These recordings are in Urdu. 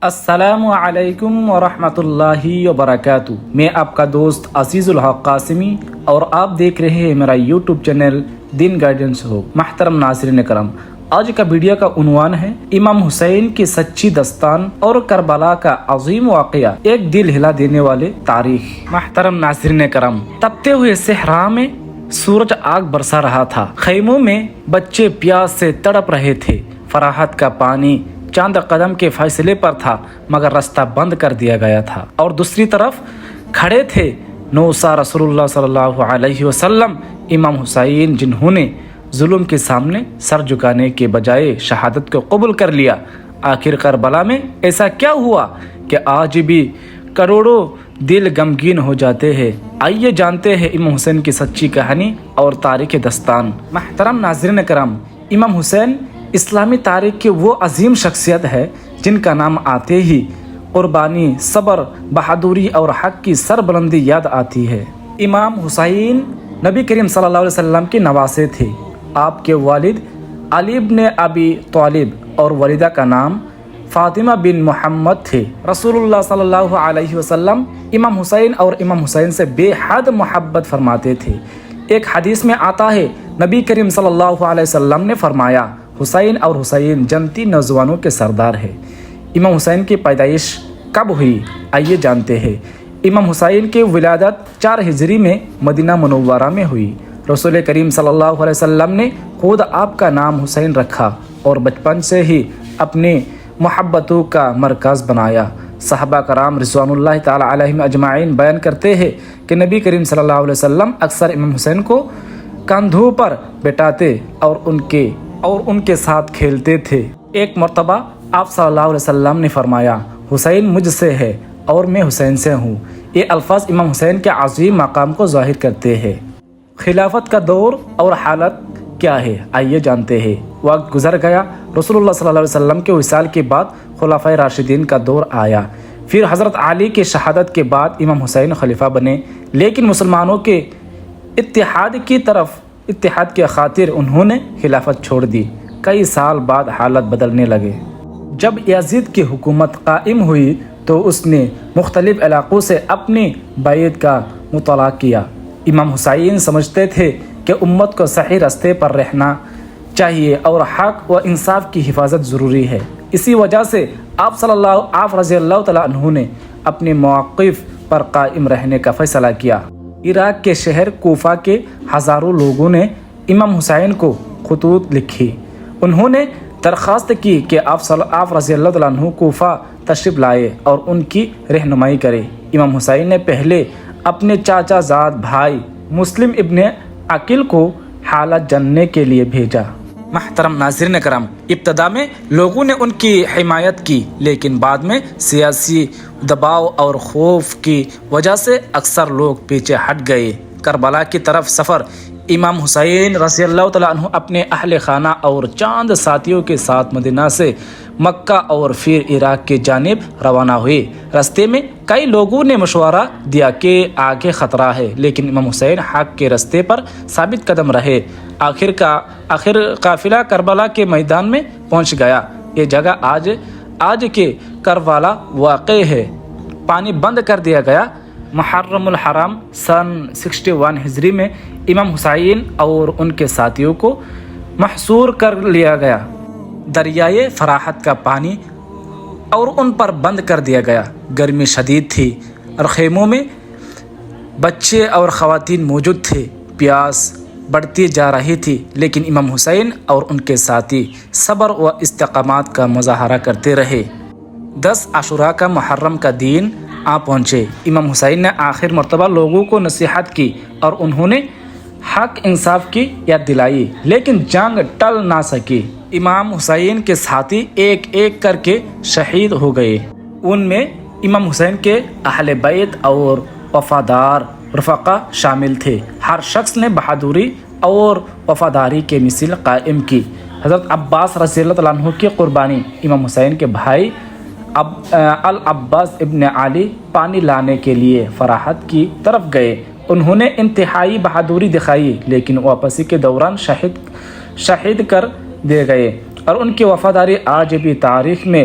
السلام علیکم ورحمۃ اللہ وبرکاتہ۔ میں آپ کا دوست عزیز الحق قاسمی اور آپ دیکھ رہے ہیں میرا یوٹیوب چینل دین گائیڈنس ہو۔ محترم ناظرین کرام، آج کا ویڈیو کا عنوان ہے امام حسین کی سچی داستان اور کربلا کا عظیم واقعہ، ایک دل ہلا دینے والے تاریخ۔ محترم ناظرین کرام، تپتے ہوئے صحرا میں سورج آگ برسا رہا تھا، خیموں میں بچے پیاس سے تڑپ رہے تھے، فراحت کا پانی چاند قدم کے فیصلے پر تھا مگر راستہ بند کر دیا گیا تھا، اور دوسری طرف کھڑے تھے نوسا رسول اللہ صلی اللہ علیہ وسلم، امام حسین، جنہوں نے ظلم کے سامنے سر جھکانے کے بجائے شہادت کو قبول کر لیا۔ آخر کربلا میں ایسا کیا ہوا کہ آج بھی کروڑوں دل غمگین ہو جاتے ہیں؟ آئیے جانتے ہیں امام حسین کی سچی کہانی اور تاریخ داستان۔ محترم ناظرین کرام، امام حسین اسلامی تاریخ کی وہ عظیم شخصیت ہے جن کا نام آتے ہی قربانی، صبر، بہادری اور حق کی سربلندی یاد آتی ہے۔ امام حسین نبی کریم صلی اللہ علیہ وسلم کے نواسے تھے۔ آپ کے والد علی بن ابی طالب اور والدہ کا نام فاطمہ بن محمد تھے۔ رسول اللہ صلی اللہ علیہ وسلم امام حسین اور امام حسین سے بے حد محبت فرماتے تھے۔ ایک حدیث میں آتا ہے، نبی کریم صلی اللہ علیہ وسلم نے فرمایا، حسین اور حسین جنتی نوجوانوں کے سردار ہے۔ امام حسین کی پیدائش کب ہوئی؟ آئیے جانتے ہیں۔ امام حسین کی ولادت 4 ہجری میں مدینہ منورہ میں ہوئی۔ رسول کریم صلی اللہ علیہ وسلم نے خود آپ کا نام حسین رکھا اور بچپن سے ہی اپنی محبتوں کا مرکز بنایا۔ صحابہ کرام رضوان اللہ تعالی علیہم اجمعین بیان کرتے ہیں کہ نبی کریم صلی اللہ علیہ وسلم اکثر امام حسین کو کندھوں پر بٹھاتے اور ان کے ساتھ کھیلتے تھے۔ ایک مرتبہ آپ صلی اللہ علیہ وسلم نے فرمایا، حسین مجھ سے ہے اور میں حسین سے ہوں۔ یہ الفاظ امام حسین کے عظیم مقام کو ظاہر کرتے ہیں۔ خلافت کا دور اور حالت کیا ہے؟ آئیے جانتے ہیں۔ وقت گزر گیا، رسول اللہ صلی اللہ علیہ وسلم کے وصال کے بعد خلفائے راشدین کا دور آیا۔ پھر حضرت علی کی شہادت کے بعد امام حسین خلیفہ بنے، لیکن مسلمانوں کے اتحاد کی خاطر انہوں نے خلافت چھوڑ دی۔ کئی سال بعد حالت بدلنے لگے۔ جب یزید کی حکومت قائم ہوئی تو اس نے مختلف علاقوں سے اپنی بیعت کا مطالبہ کیا۔ امام حسین سمجھتے تھے کہ امت کو صحیح راستے پر رہنا چاہیے اور حق و انصاف کی حفاظت ضروری ہے۔ اسی وجہ سے آپ رضی اللہ تعالیٰ عنہ نے اپنے مواقف پر قائم رہنے کا فیصلہ کیا۔ عراق کے شہر کوفہ کے ہزاروں لوگوں نے امام حسین کو خطوط لکھی۔ انہوں نے درخواست کی کہ آپ رضی اللہ تعالیٰ عنہ کوفہ تشریف لائے اور ان کی رہنمائی کرے۔ امام حسین نے پہلے اپنے چاچا زاد بھائی مسلم ابن عقیل کو حالت جاننے کے لیے بھیجا۔ محترم ناظرین کرام، ابتدا میں لوگوں نے ان کی حمایت کی، لیکن بعد میں سیاسی دباؤ اور خوف کی وجہ سے اکثر لوگ پیچھے ہٹ گئے۔ کربلا کی طرف سفر۔ امام حسین رضی اللہ تعالیٰ عنہ اپنے اہل خانہ اور چاند ساتھیوں کے ساتھ مدینہ سے مکہ اور پھر عراق کی جانب روانہ ہوئے۔ راستے میں کئی لوگوں نے مشورہ دیا کہ آگے خطرہ ہے، لیکن امام حسین حق کے راستے پر ثابت قدم رہے۔ آخر قافلہ کربلا کے میدان میں پہنچ گیا۔ یہ جگہ آج کے کربلا واقع ہے۔ پانی بند کر دیا گیا۔ محرم الحرام سن 61 ہجری میں امام حسین اور ان کے ساتھیوں کو محصور کر لیا گیا۔ دریائے فراحت کا پانی اور ان پر بند کر دیا گیا۔ گرمی شدید تھی اور خیموں میں بچے اور خواتین موجود تھے۔ پیاس بڑھتی جا رہی تھی، لیکن امام حسین اور ان کے ساتھی صبر و استقامت کا مظاہرہ کرتے رہے۔ 10 عاشوراء کا محرم کا دن آ پہنچے۔ امام حسین نے آخر مرتبہ لوگوں کو نصیحت کی اور انہوں نے حق انصاف کی یاد دلائی، لیکن جنگ ٹل نہ سکی۔ امام حسین کے ساتھی ایک ایک کر کے شہید ہو گئے۔ ان میں امام حسین کے اہل بیت اور وفادار رفقا شامل تھے۔ ہر شخص نے بہادری اور وفاداری کے مثال قائم کی۔ حضرت عباس رضی اللہ تعالیٰ عنہ کی قربانی۔ امام حسین کے بھائی العباس ابن علی پانی لانے کے لیے فراحت کی طرف گئے۔ انہوں نے انتہائی بہادری دکھائی، لیکن واپسی کے دوران شہید کر دیے گئے، اور ان کی وفاداری آج بھی تاریخ میں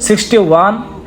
61